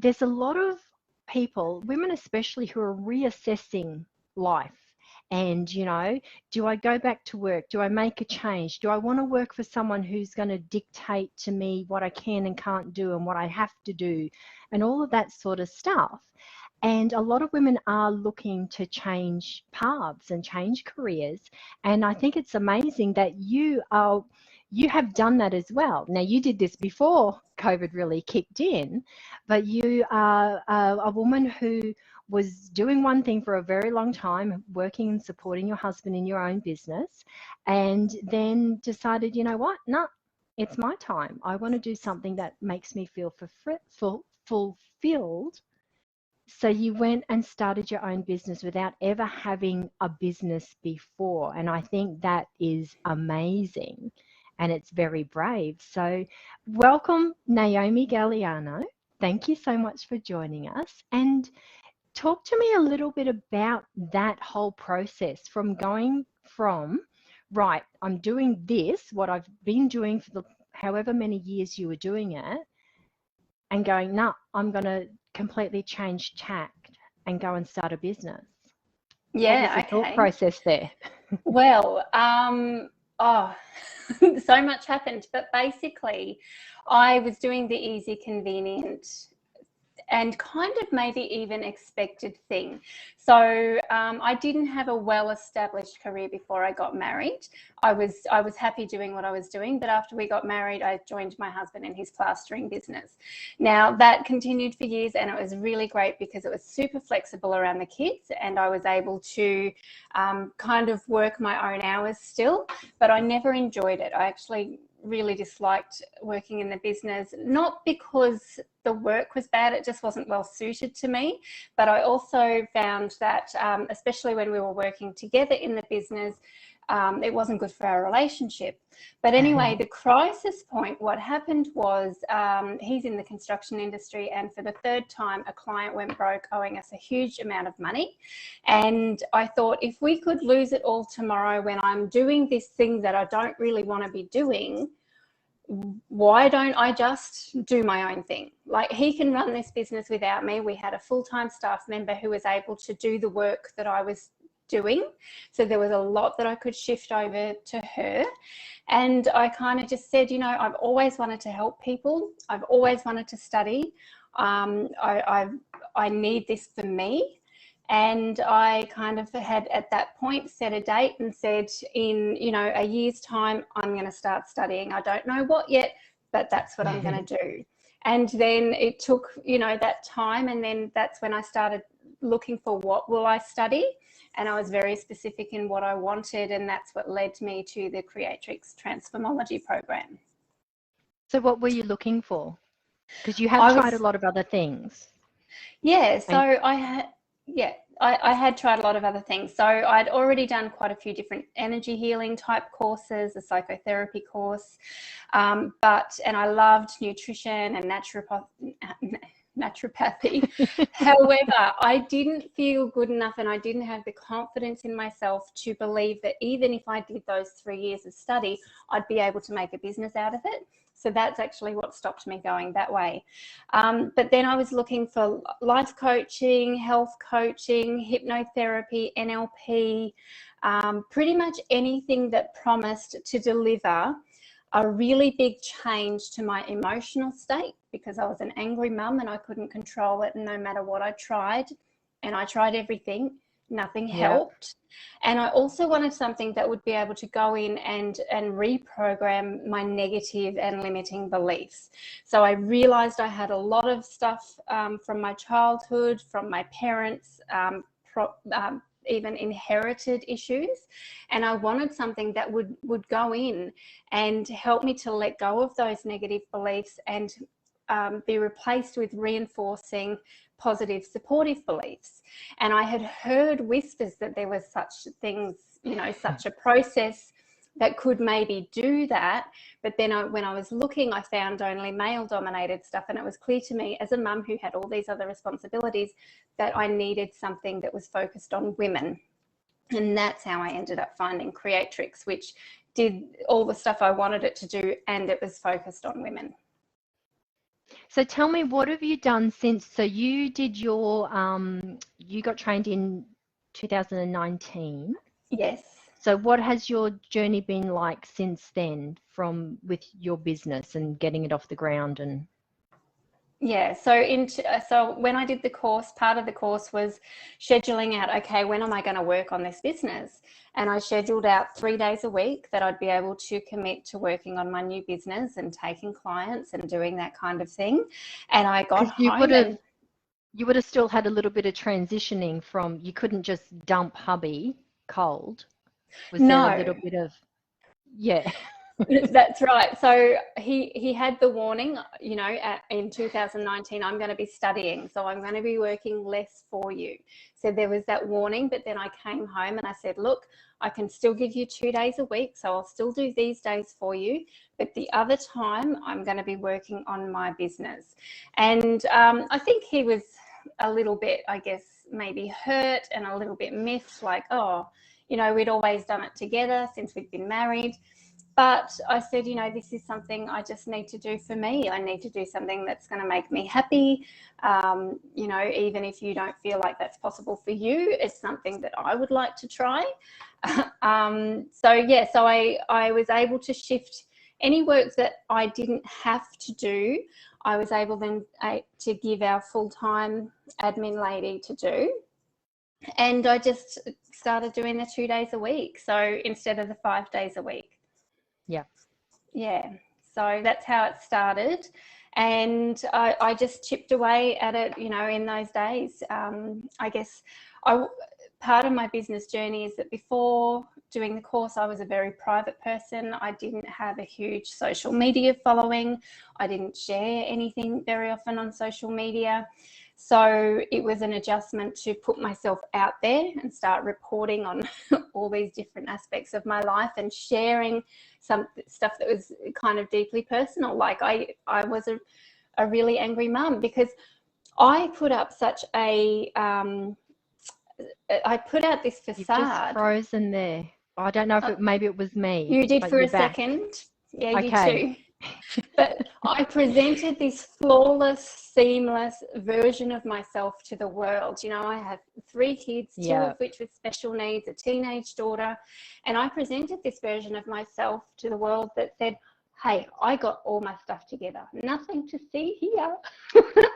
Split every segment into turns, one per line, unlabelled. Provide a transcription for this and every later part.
there's a lot of people, women especially, who are reassessing life. And, you know, do I go back to work? Do I make a change? Do I want to work for someone who's going to dictate to me what I can and can't do and what I have to do and all of that sort of stuff? And a lot of women are looking to change paths and change careers. And I think it's amazing that you have done that as well. Now, you did this before COVID really kicked in, but you are a woman who was doing one thing for a very long time, working and supporting your husband in your own business, and then decided, you know what, no, it's my time. I want to do something that makes me feel fulfilled. So you went and started your own business without ever having a business before. And I think that is amazing. And it's very brave. So welcome, Naomi Galliano. Thank you so much for joining us. And talk to me a little bit about that whole process from going from, right, I'm doing this, what I've been doing for the however many years you were doing it, and going, no, I'm going to completely change tack and go and start a business.
Yeah,
what was the thought process there?
Well, so much happened, but basically I was doing the easy, convenient, and kind of maybe even expected thing. So I didn't have a well-established career before I got married. I was happy doing what I was doing, but after we got married, I joined my husband in his plastering business. Now that continued for years, and it was really great because it was super flexible around the kids, and I was able to kind of work my own hours still, but I never enjoyed it. I actually really disliked working in the business, not because the work was bad, it just wasn't well suited to me, but I also found that especially when we were working together in the business, it wasn't good for our relationship. But anyway, the crisis point, what happened was he's in the construction industry, and for the third time a client went broke, owing us a huge amount of money. And I thought, if we could lose it all tomorrow when I'm doing this thing that I don't really want to be doing, why don't I just do my own thing? Like, he can run this business without me. We had a full-time staff member who was able to do the work that I was doing, so there was a lot that I could shift over to her. And I kind of just said, you know, I've always wanted to help people, I've always wanted to study, I need this for me. And I kind of had at that point set a date and said, in, you know, a year's time, I'm going to start studying. I don't know what yet, but that's what I'm going to do. And then it took, you know, that time, and then that's when I started looking for what will I study, and I was very specific in what I wanted, and that's what led me to the CREATRIX Transformology Program.
So what were you looking for? Because you have tried a lot of other things.
Yeah, so I had tried a lot of other things. So I'd already done quite a few different energy healing type courses, a psychotherapy course, and I loved nutrition and naturopathy. However, I didn't feel good enough, and I didn't have the confidence in myself to believe that even if I did those 3 years of study, I'd be able to make a business out of it. So that's actually what stopped me going that way. But then I was looking for life coaching, health coaching, hypnotherapy, NLP, pretty much anything that promised to deliver a really big change to my emotional state, because I was an angry mum and I couldn't control it, and no matter what I tried, and I tried everything, nothing helped. And I also wanted something that would be able to go in and reprogram my negative and limiting beliefs. So I realized I had a lot of stuff from my childhood, from my parents, even inherited issues, and I wanted something that would go in and help me to let go of those negative beliefs and be replaced with reinforcing positive, supportive beliefs. And I had heard whispers that there was such things, you know, such a process that could maybe do that. But then when I was looking, I found only male-dominated stuff, and it was clear to me as a mum who had all these other responsibilities that I needed something that was focused on women. And that's how I ended up finding CREATRIX, which did all the stuff I wanted it to do, and it was focused on women.
So tell me, what have you done since? So you did your, you got trained in 2019.
Yes.
So what has your journey been like since then, from with your business and getting it off the ground? And
Yeah, so when I did the course, part of the course was scheduling out, okay, when am I going to work on this business? And I scheduled out 3 days a week that I'd be able to commit to working on my new business and taking clients and doing that kind of thing. And I got
because
home and
you would have still had a little bit of transitioning from, you couldn't just dump hubby cold. Was there a
no.
little bit of, yeah.
That's right. So he had the warning, you know, in 2019, I'm going to be studying, so I'm going to be working less for you. So there was that warning, but then I came home and I said, look, I can still give you 2 days a week, so I'll still do these days for you, but the other time I'm going to be working on my business. And I think he was a little bit, I guess, maybe hurt and a little bit miffed, like, oh, you know, we'd always done it together since we'd been married. But I said, you know, this is something I just need to do for me. I need to do something that's going to make me happy. You know, even if you don't feel like that's possible for you, it's something that I would like to try. So yeah, so I was able to shift any work that I didn't have to do. I was able then to give our full-time admin lady to do. And I just started doing the 2 days a week. So instead of the 5 days a week.
Yeah.
Yeah, so that's how it started. And I just chipped away at it, you know, in those days. I guess part of my business journey is that before doing the course, I was a very private person. I didn't have a huge social media following. I didn't share anything very often on social media. So it was an adjustment to put myself out there and start reporting on all these different aspects of my life and sharing some stuff that was kind of deeply personal. Like I was a really angry mum because I put up such a, I put out this facade.
You've just frozen there. I don't know if maybe it was me.
You did for a
back.
second. Yeah,
Okay.
you too. But I presented this flawless, seamless version of myself to the world. You know, I have 3 kids, 2 of which with special needs, a teenage daughter. And I presented this version of myself to the world that said, hey, I got all my stuff together. Nothing to see here.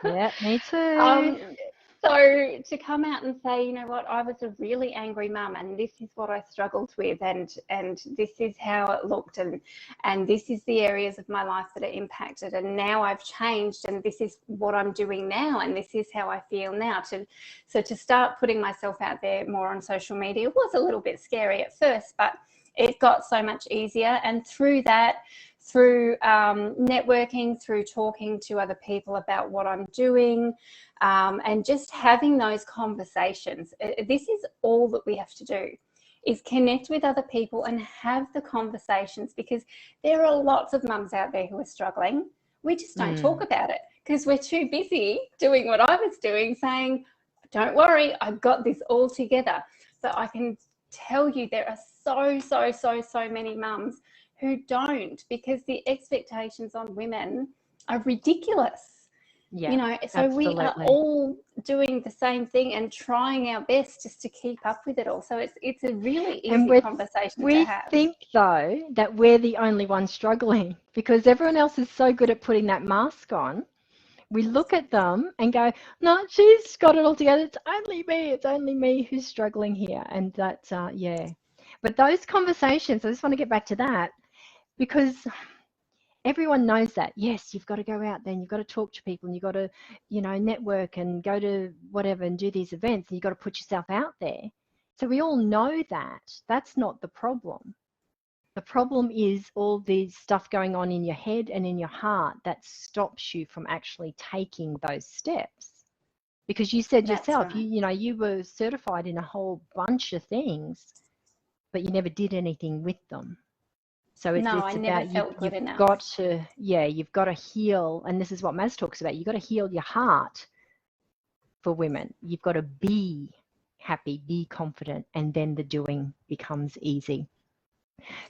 Yeah, me too.
So to come out and say, you know what, I was a really angry mum and this is what I struggled with and this is how it looked and this is the areas of my life that are impacted and now I've changed and this is what I'm doing now and this is how I feel now. So to start putting myself out there more on social media was a little bit scary at first, but it got so much easier. And through that, through networking, through talking to other people about what I'm doing, and just having those conversations. This is all that we have to do, is connect with other people and have the conversations, because there are lots of mums out there who are struggling. We just don't talk about it because we're too busy doing what I was doing, saying, don't worry, I've got this all together. But I can tell you there are so many mums who don't, because the expectations on women are ridiculous.
Yeah,
you know, so
absolutely.
we are all doing the same thing and trying our best just to keep up with it all. So it's a really easy conversation to have.
We think though that we're the only ones struggling because everyone else is so good at putting that mask on. We look at them and go, no, she's got it all together. It's only me who's struggling here. And that's, yeah. But those conversations, I just want to get back to that, because everyone knows that. Yes, you've got to go out there and you've got to talk to people and you've got to, you know, network and go to whatever and do these events and you've got to put yourself out there. So we all know that. That's not the problem. The problem is all the stuff going on in your head and in your heart that stops you from actually taking those steps. Because you said yourself,
right.
you know, you were certified in a whole bunch of things, but you never did anything with them. So it's about you've got to, you've got to heal. And this is what Maz talks about. You've got to heal your heart for women. You've got to be happy, be confident, and then the doing becomes easy.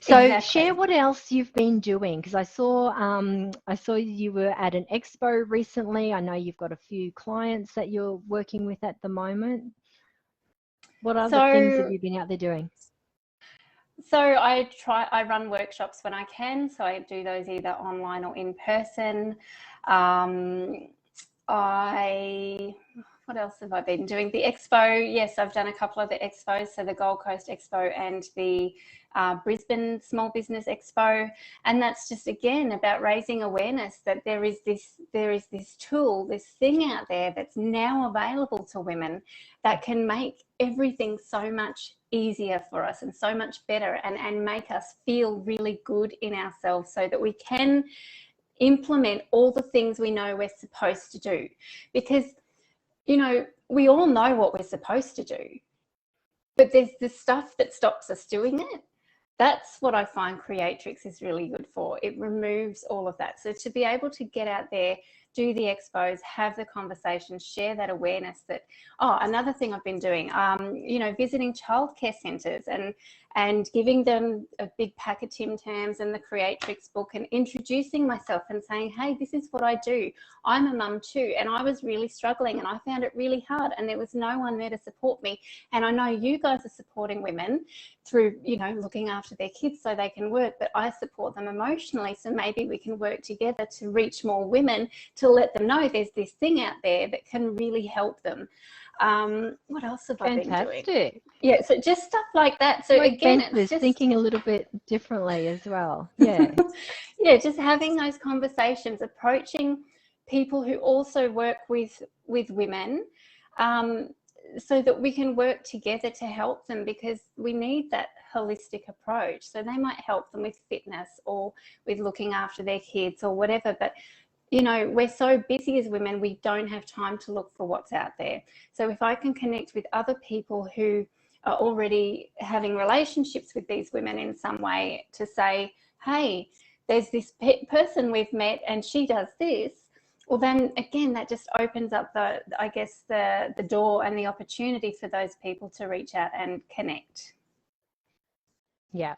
So
Exactly.
share what else you've been doing, because I saw you were at an expo recently. I know you've got a few clients that you're working with at the moment. What other things have
So,
you been out there doing?
I run workshops when I can. So I do those either online or in person. Um, what else have I been doing? The expo, yes, I've done a couple of the expos. So the Gold Coast Expo and the Brisbane Small Business Expo. And that's just, again, about raising awareness that there is this tool, this thing out there that's now available to women that can make everything so much easier for us and so much better, and make us feel really good in ourselves, so that we can implement all the things we know we're supposed to do. Because, you know, we all know what we're supposed to do, but there's the stuff that stops us doing it. That's what I find CREATRIX is really good for. It removes all of that. So to be able to get out there, do the expos, have the conversations, share that awareness that, another thing I've been doing, visiting childcare centres and giving them a big pack of Tim Tams and the CREATRIX book, and introducing myself and saying, hey, this is what I do. I'm a mum too, and I was really struggling and I found it really hard, and there was no one there to support me. And I know you guys are supporting women through, looking after their kids so they can work, but I support them emotionally. So maybe we can work together to reach more women, to let them know there's this thing out there that can really help them. What else have I been doing?
Fantastic.
Yeah, so just stuff like that. So
Like
again,
Ventures,
it's just
thinking a little bit differently as well. Yeah.
yeah, just having those conversations, approaching people who also work with women, so that we can work together to help them, because we need that holistic approach. So they might help them with fitness or with looking after their kids or whatever, but we're so busy as women, we don't have time to look for what's out there. So if I can connect with other people who are already having relationships with these women in some way, to say, hey, there's this person we've met and she does this, well, then again, that just opens up the door and the opportunity for those people to reach out and connect.
Yeah.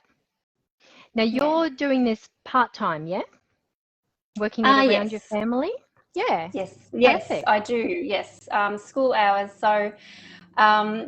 Now you're doing this part-time, yeah? Working it around your
Yes.
family? Yeah.
Yes,
Perfect.
I do. Yes, school hours. So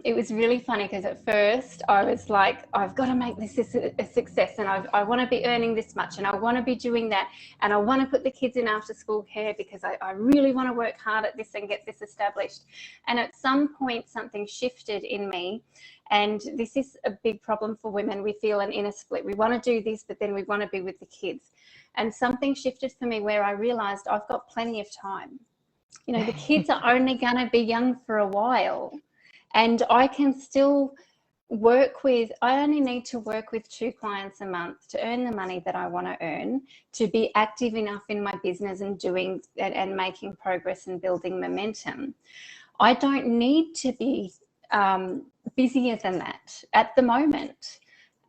it was really funny, because at first I was like, I've got to make this a success, and I want to be earning this much, and I want to be doing that, and I want to put the kids in after school care, because I really want to work hard at this and get this established. And at some point something shifted in me, and this is a big problem for women. We feel an inner split. We want to do this, but then we want to be with the kids. And something shifted for me where I realized I've got plenty of time. The kids are only going to be young for a while, and I can still I only need to work with 2 clients a month to earn the money that I want to earn, to be active enough in my business and doing and making progress and building momentum. I don't need to be busier than that at the moment.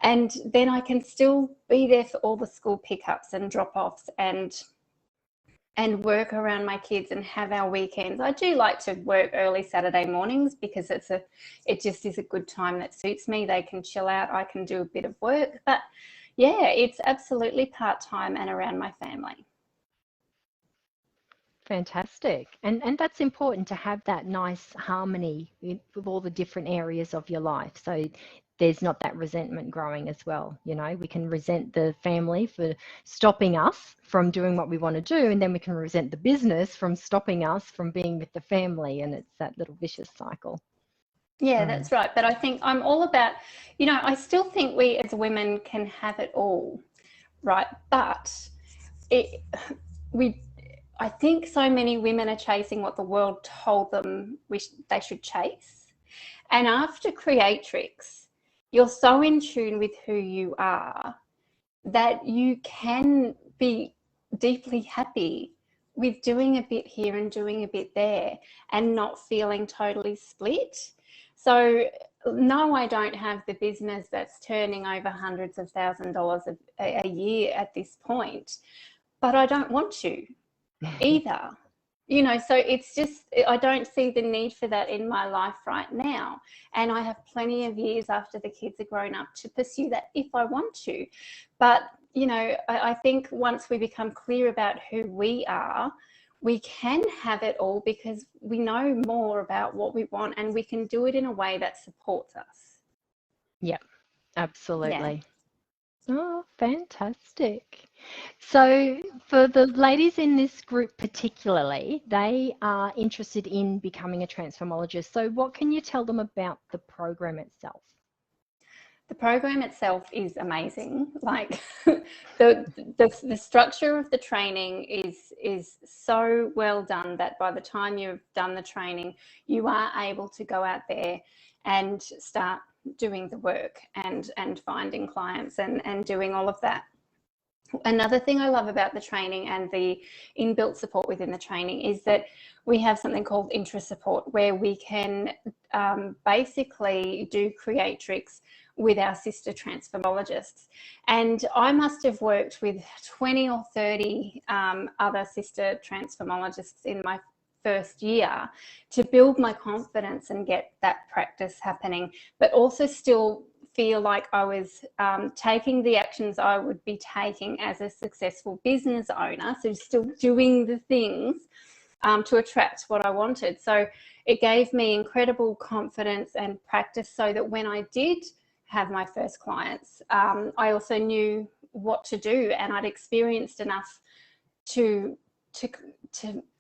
And then I can still be there for all the school pickups and drop-offs and work around my kids and have our weekends. I do like to work early Saturday mornings, because it just is a good time that suits me. They can chill out, I can do a bit of work. But yeah, it's absolutely part-time and around my family.
Fantastic. And that's important, to have that nice harmony with all the different areas of your life. So there's not that resentment growing as well. We can resent the family for stopping us from doing what we want to do, and then we can resent the business from stopping us from being with the family, and it's that little vicious cycle.
Yeah, that's right. But I think I'm all about, I still think we as women can have it all, right? But I think so many women are chasing what the world told them they should chase. And after CREATRIX, you're so in tune with who you are that you can be deeply happy with doing a bit here and doing a bit there, and not feeling totally split. So no, I don't have the business that's turning over hundreds of $1,000s a year at this point, but I don't want to either. You know, so it's just, I don't see the need for that in my life right now. And I have plenty of years after the kids are grown up to pursue that if I want to. But, you know, I think once we become clear about who we are, we can have it all because we know more about what we want and we can do it in a way that supports us.
Yep, absolutely. Oh, fantastic. So for the ladies in this group particularly, they are interested in becoming a transformologist. So what can you tell them about the program itself?
The program itself is amazing. Like the structure of the training is so well done that by the time you've done the training, you are able to go out there and start doing the work and finding clients and doing all of that. Another thing I love about the training and the inbuilt support within the training is that we have something called intra-support where we can basically do creatrix with our sister transformologists. And I must have worked with 20 or 30 other sister transformologists in my first year to build my confidence and get that practice happening, but also still feel like I was taking the actions I would be taking as a successful business owner, so still doing the things to attract what I wanted. So it gave me incredible confidence and practice so that when I did have my first clients, I also knew what to do, and I'd experienced enough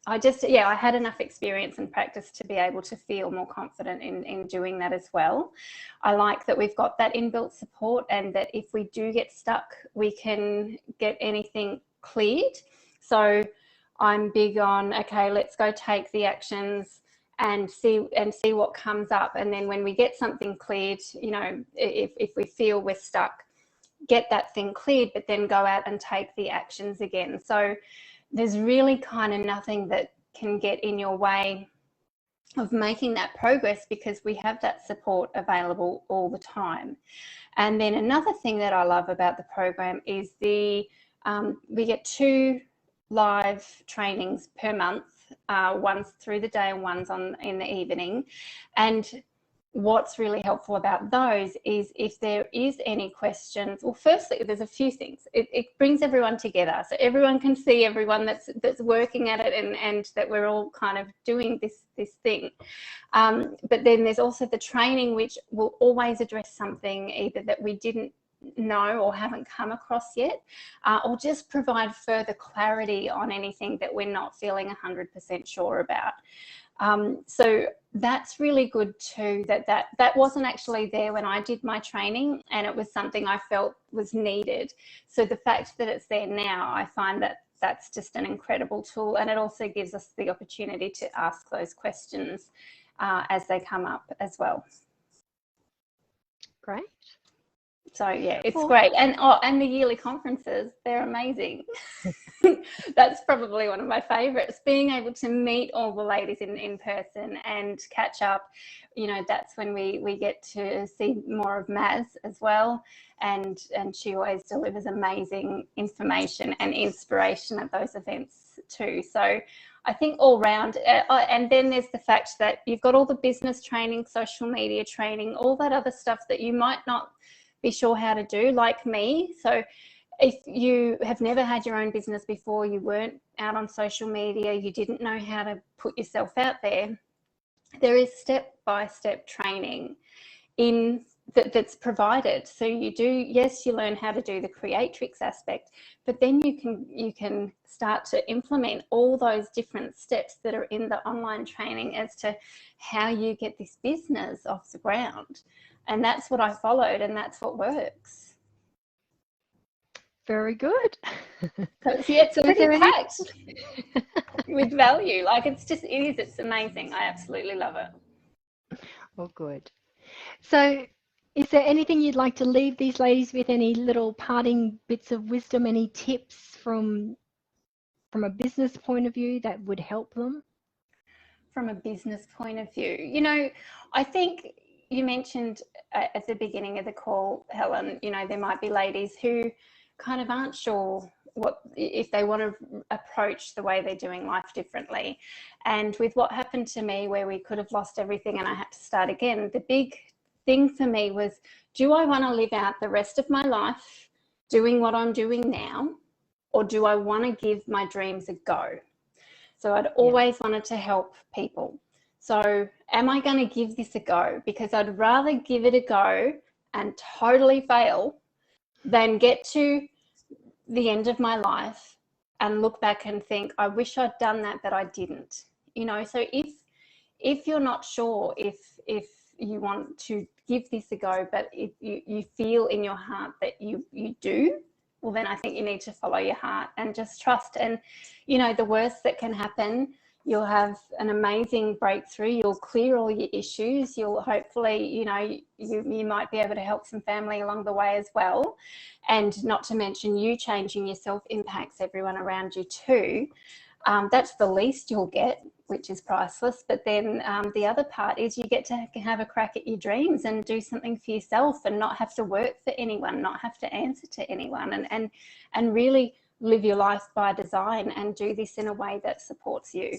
I had enough experience and practice to be able to feel more confident in doing that as well. I like that we've got that inbuilt support, and that if we do get stuck, we can get anything cleared. So I'm big on, okay, let's go take the actions and see what comes up. And then when we get something cleared, you know, if we feel we're stuck, get that thing cleared, but then go out and take the actions again. So there's really kind of nothing that can get in your way of making that progress because we have that support available all the time. And then another thing that I love about the program is we get 2 live trainings per month, one's through the day and one's in the evening. And what's really helpful about those is if there is any questions, well, firstly, there's a few things. It brings everyone together, so everyone can see everyone that's working at it, and that we're all kind of doing this thing. But then there's also the training, which will always address something either that we didn't know or haven't come across yet, or just provide further clarity on anything that we're not feeling 100% sure about. So that's really good too, that wasn't actually there when I did my training, and it was something I felt was needed. So the fact that it's there now, I find that that's just an incredible tool, and it also gives us the opportunity to ask those questions as they come up as well.
Great.
So yeah, it's great. And the yearly conferences, they're amazing. That's probably one of my favorites, being able to meet all the ladies in person and catch up. You know, that's when we get to see more of Maz as well, and she always delivers amazing information and inspiration at those events too. So I think all round, and then there's the fact that you've got all the business training, social media training, all that other stuff that you might not be sure how to do, like me. So if you have never had your own business before, you weren't out on social media, you didn't know how to put yourself out there, there is step-by-step training that's provided. So you learn how to do the creatrix aspect, but then you can start to implement all those different steps that are in the online training as to how you get this business off the ground. And that's what I followed, and that's what works.
Very good.
So it's pretty packed with value. Like it's amazing. I absolutely love it.
Oh, good. So is there anything you'd like to leave these ladies with? Any little parting bits of wisdom, any tips from a business point of view that would help them?
From a business point of view, you know, I think you mentioned at the beginning of the call, Helen, you know, there might be ladies who kind of aren't sure if they want to approach the way they're doing life differently. And with what happened to me, where we could have lost everything and I had to start again, the big thing for me was, do I want to live out the rest of my life doing what I'm doing now, or do I want to give my dreams a go? So I'd always wanted to help people. So am I going to give this a go? Because I'd rather give it a go and totally fail than get to the end of my life and look back and think, I wish I'd done that, but I didn't. You know, so if you're not sure if you want to give this a go, but if you feel in your heart that you do, well, then I think you need to follow your heart and just trust. And, you know, the worst that can happen, you'll have an amazing breakthrough. You'll clear all your issues. You'll hopefully, you know, you might be able to help some family along the way as well. And not to mention, you changing yourself impacts everyone around you too. That's the least you'll get, which is priceless. But then the other part is you get to have a crack at your dreams and do something for yourself and not have to work for anyone, not have to answer to anyone, and really live your life by design and do this in a way that supports you.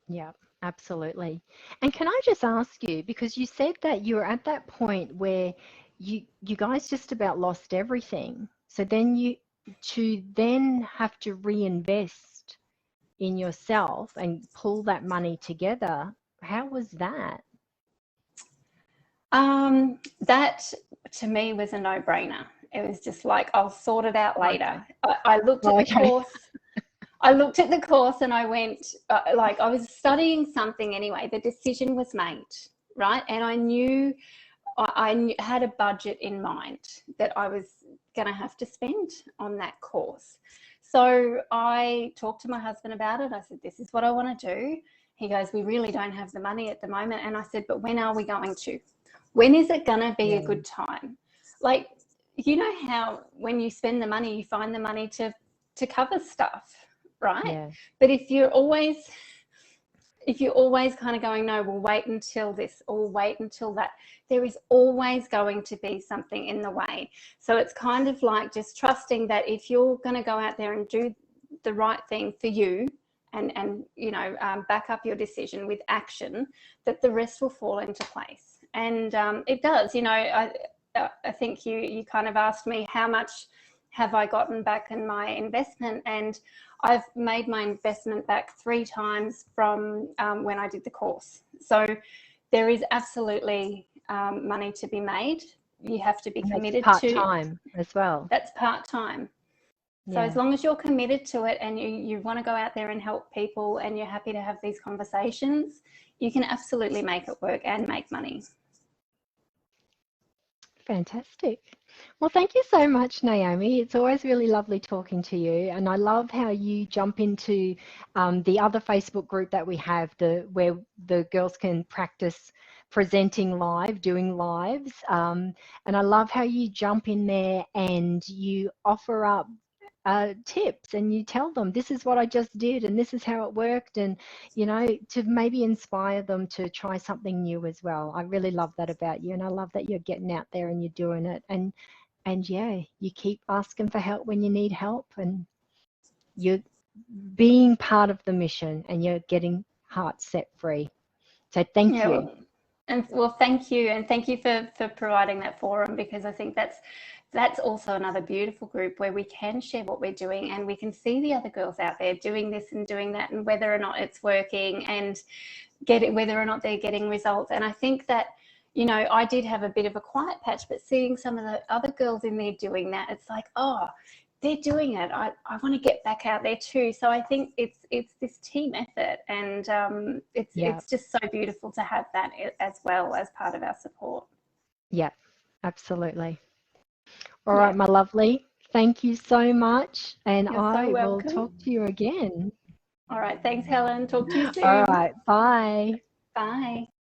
Yeah, absolutely. And can I just ask you, because you said that you were at that point where you guys just about lost everything. So then to have to reinvest in yourself and pull that money together, how was that?
That to me was a no-brainer. It was just like, I'll sort it out later. Okay. I looked at the course. I looked at the course and I went, like, I was studying something anyway. The decision was made, right? And I knew, I had a budget in mind that I was going to have to spend on that course. So I talked to my husband about it. I said, this is what I want to do. He goes, we really don't have the money at the moment. And I said, but when are we going to? When is it going to be a good time? Like, you know how when you spend the money, you find the money to cover stuff, right? Yeah. But if you're always kind of going, no, we'll wait until this or we'll wait until that, there is always going to be something in the way. So it's kind of like just trusting that if you're going to go out there and do the right thing for you and you know, back up your decision with action, that the rest will fall into place. And it does. You know, I think you kind of asked me how much have I gotten back in my investment, and I've made my investment back 3 times from when I did the course. So there is absolutely money to be made. You have to be committed to
part-time as well.
That's part-time. So as long as you're committed to it and you want to go out there and help people and you're happy to have these conversations, you can absolutely make it work and make money.
Fantastic. Well, thank you so much, Naomi. It's always really lovely talking to you. And I love how you jump into the other Facebook group that we have, where the girls can practice presenting live, doing lives. And I love how you jump in there and you offer up tips and you tell them, this is what I just did and this is how it worked, and you know, to maybe inspire them to try something new as well. I really love that about you, and I love that you're getting out there and you're doing it, and yeah, you keep asking for help when you need help, and you're being part of the mission and you're getting hearts set free. So thank you.
Well, thank you, and thank you for providing that forum, because I think that's also another beautiful group where we can share what we're doing and we can see the other girls out there doing this and doing that, and whether or not it's working and whether or not they're getting results. And I think that, you know, I did have a bit of a quiet patch, but seeing some of the other girls in there doing that, it's like, oh, they're doing it. I want to get back out there too. So I think it's this team effort, and it's just so beautiful to have that as well as part of our support.
Yeah, absolutely. All right, my lovely. Thank you so much, and I will talk to you again.
All right, thanks, Helen. Talk to you soon.
All right, bye.
Bye.